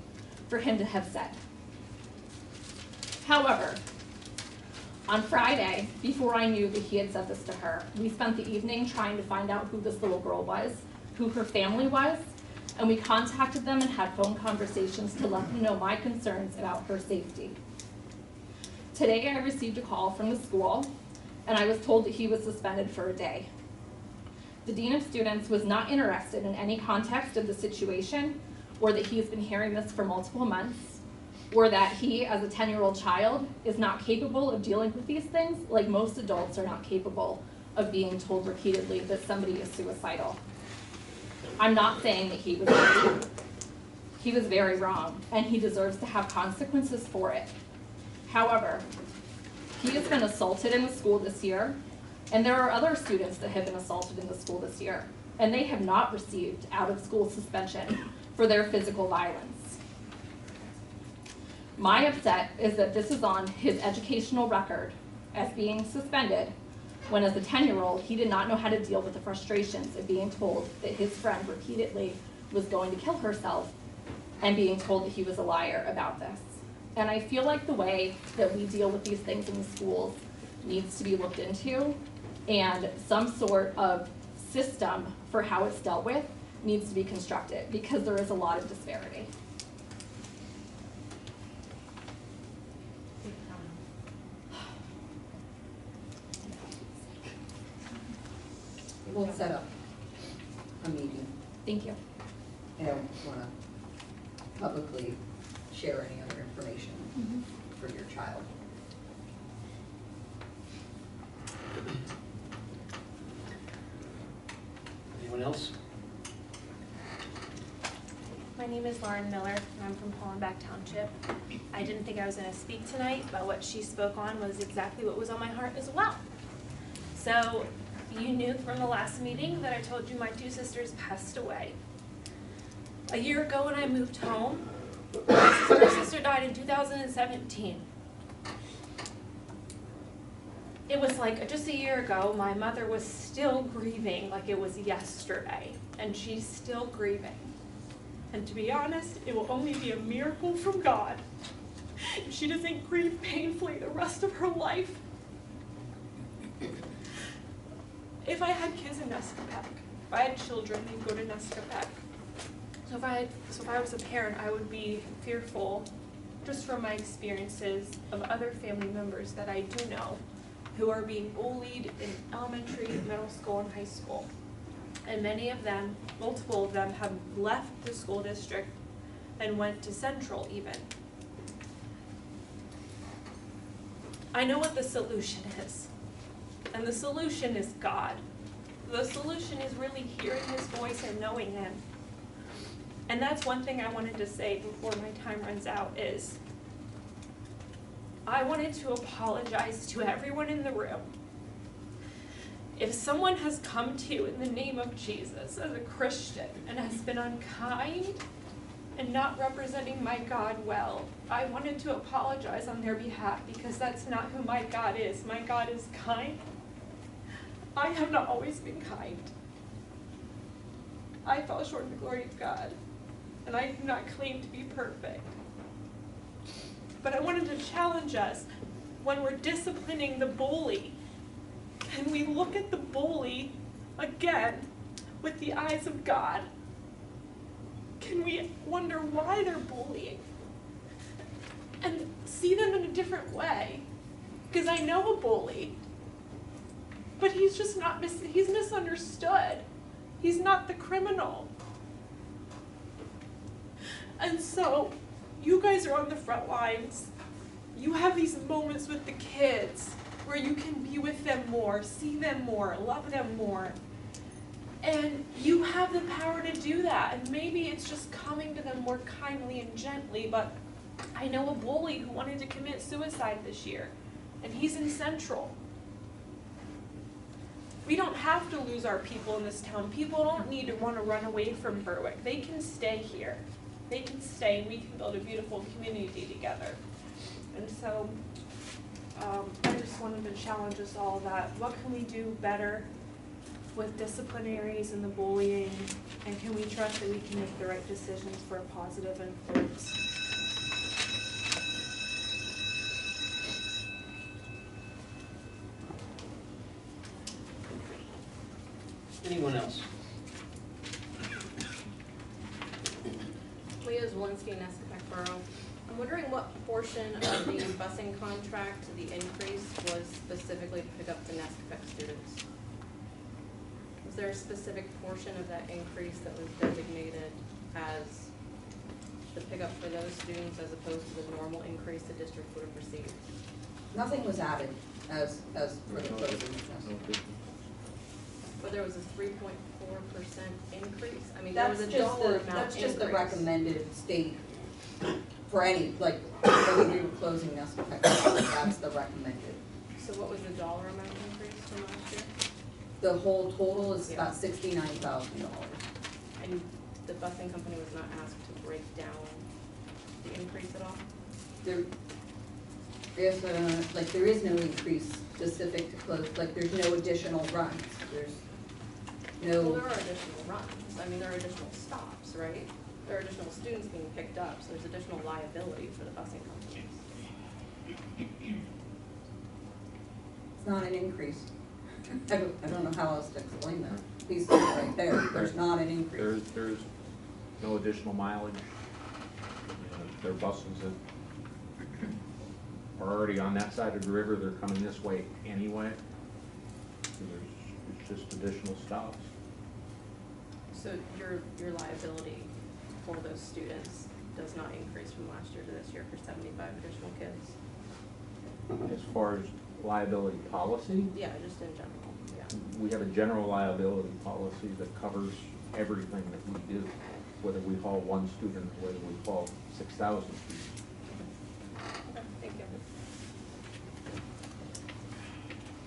for him to have said. However, on Friday, before I knew that he had said this to her, we spent the evening trying to find out who this little girl was, who her family was, and we contacted them and had phone conversations to let them know my concerns about her safety. Today I received a call from the school, and I was told that he was suspended for a day. The Dean of Students was not interested in any context of the situation, or that he has been hearing this for multiple months, or that he, as a 10-year-old child, is not capable of dealing with these things like most adults are not capable of being told repeatedly that somebody is suicidal. I'm not saying that he was right. He was very wrong, and he deserves to have consequences for it. However, he has been assaulted in the school this year, and there are other students that have been assaulted in the school this year, and they have not received out-of-school suspension for their physical violence. My upset is that this is on his educational record as being suspended, when as a 10-year-old, he did not know how to deal with the frustrations of being told that his friend repeatedly was going to kill herself and being told that he was a liar about this. And I feel like the way that we deal with these things in the schools needs to be looked into, and some sort of system for how it's dealt with needs to be constructed, because there is a lot of disparity. We'll set up a meeting. Thank you. I don't want to publicly share any other information for your child. Anyone else? My name is Lauren Miller, and I'm from Hollenbeck Township. I didn't think I was going to speak tonight, but what she spoke on was exactly what was on my heart as well. So, you knew from the last meeting that I told you my two sisters passed away. A year ago when I moved home, my sister died in 2017. It was like just a year ago, my mother was still grieving like it was yesterday, and she's still grieving. And to be honest, it will only be a miracle from God if she doesn't grieve painfully the rest of her life. If I had kids in Nescapec, if I had children, they'd go to Nescapec. So if I was a parent, I would be fearful, just from my experiences of other family members that I do know, who are being bullied in elementary, middle school, and high school. And many of them, multiple of them, have left the school district and went to Central even. I know what the solution is. And the solution is God. The solution is really hearing His voice and knowing Him. And that's one thing I wanted to say before my time runs out is, I wanted to apologize to everyone in the room. If someone has come to you in the name of Jesus as a Christian and has been unkind and not representing my God well, I wanted to apologize on their behalf, because that's not who my God is. My God is kind. I have not always been kind. I fell short of the glory of God, and I do not claim to be perfect. But I wanted to challenge us, when we're disciplining the bully, can we look at the bully again with the eyes of God? Can we wonder why they're bullying and see them in a different way? Because I know a bully, but he's just not, he's misunderstood. He's not the criminal. And so, you guys are on the front lines. You have these moments with the kids where you can be with them more, see them more, love them more. And you have the power to do that. And maybe it's just coming to them more kindly and gently, but I know a bully who wanted to commit suicide this year, and he's in Central. We don't have to lose our people in this town. People don't need to want to run away from Berwick. They can stay here. They can stay, and we can build a beautiful community together. And so I just wanted to challenge us all that what can we do better with disciplinaries and the bullying, and can we trust that we can make the right decisions for a positive influence? Anyone else? Leah Zwolinski, Nescapec Borough. I'm wondering what portion of the busing contract, the increase, was specifically to pick up the Nescapec students? Was there a specific portion of that increase that was designated as the pickup for those students as opposed to the normal increase the district would have received? Nothing was added as for the closing. But there was a 3.4% increase? I mean, there was That's a just dollar the, amount that's just the increase. recommended state for any, like, when we were closing Nescapeck, that's the recommended. So what was the dollar amount increase from last year? The whole total is about $69,000. And the busing company was not asked to break down the increase at all? There is, there is no increase specific to close, like, there's no additional runs, there's no. Well, there are additional runs. I mean, there are additional stops, right? There are additional students being picked up, so there's additional liability for the busing companies. It's not an increase. I don't know how else to explain that. He's right there, there's not an increase. There's no additional mileage. Their buses are already on that side of the river, they're coming this way anyway. So it's just additional stops. So your liability for those students does not increase from last year to this year for 75 additional kids? As far as liability policy, Yeah, just in general, yeah. we have a general liability policy that covers everything that we do, whether we haul one student, whether we haul 6,000 students. Okay, thank you.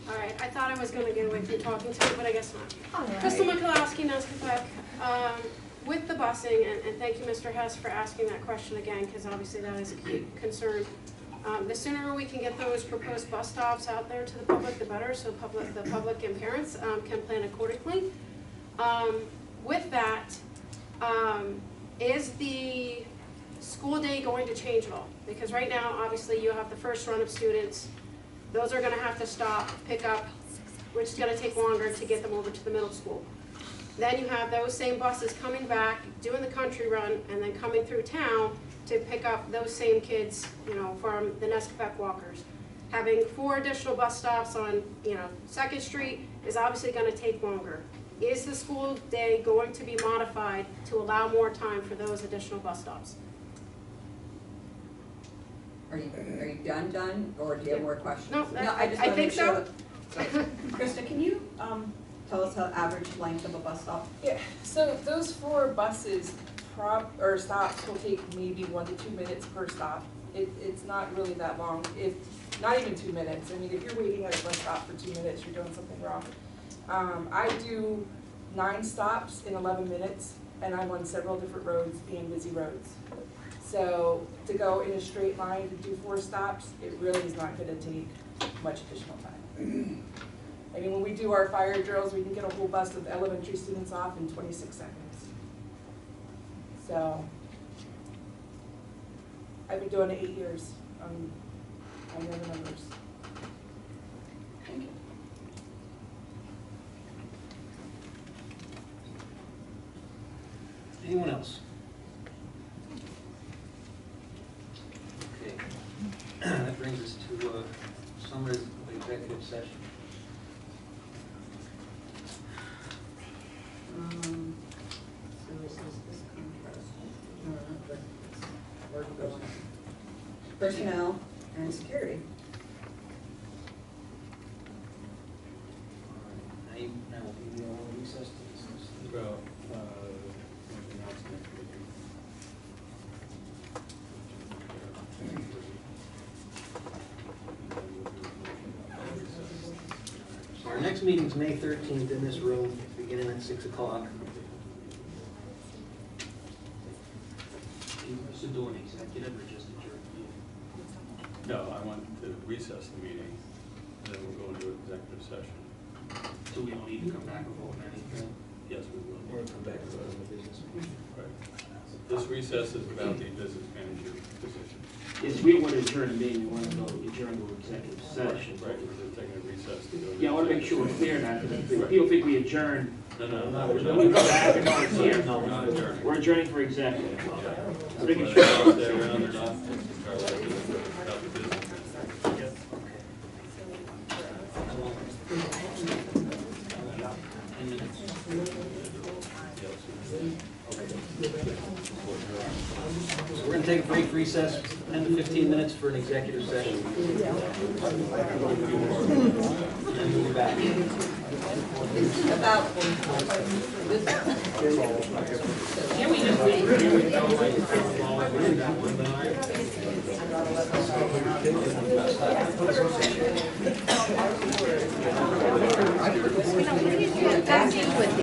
All right, I thought I was gonna get away from talking to you, but I guess not. All right. Crystal Mikulowski, Nescapeck. With the busing, and thank you, Mr. Hess, for asking that question again, because obviously that is a key concern. The sooner we can get those proposed bus stops out there to the public, the better, so the public and parents can plan accordingly. With that, is the school day going to change at all? Because right now, obviously, you have the first run of students. Those are gonna have to stop, pick up, which is gonna take longer to get them over to the middle school. Then you have those same buses coming back, doing the country run, and then coming through town to pick up those same kids, from the Nescapeck Walkers. Having 4 additional bus stops on, 2nd Street is obviously gonna take longer. Is the school day going to be modified to allow more time for those additional bus stops? Are you done, or do you have more questions? No, I just I wanna think make sure so. that- Krista, can you, tell us how average length of a bus stop? Yeah, so those 4 buses stops will take maybe 1 to 2 minutes per stop. It's not really that long, not even 2 minutes. I mean, if you're waiting at a bus stop for 2 minutes, you're doing something wrong. I do 9 stops in 11 minutes, and I'm on several different roads, being busy roads. So to go in a straight line to do 4 stops, it really is not gonna take much additional time. I mean, when we do our fire drills, we can get a whole bus of elementary students off in 26 seconds. So, I've been doing it 8 years. I know the numbers. Thank you. Anyone else? Okay. That brings us to summary of executive session. So this is this contract. No, not that. Where are we going? Personnel and security. Now we'll be on recess to discuss. Well, So our next meeting's May 13th in this room, beginning at 6 o'clock. You used to do an executive or just adjourn? no, I want to recess the meeting, and then we'll go into executive session. So we don't need to come back and vote on anything? Yes, we will. Or come back and vote on the business meeting? Right. This recess is about the business manager position. Yes, we want to adjourn the meeting, we want to go adjourn to executive session. Right, we're taking a recess to go. Yeah, I want to make sure we're clear now, because if people think we adjourn, No, then we come back and no one's here. No, we're not adjourning. We're adjourning for executive. So Making whether sure. they stay around or not, about the business. So we're going to take a brief recess, 10 to 15 minutes for an executive session. This is about. Can we just wait for That's with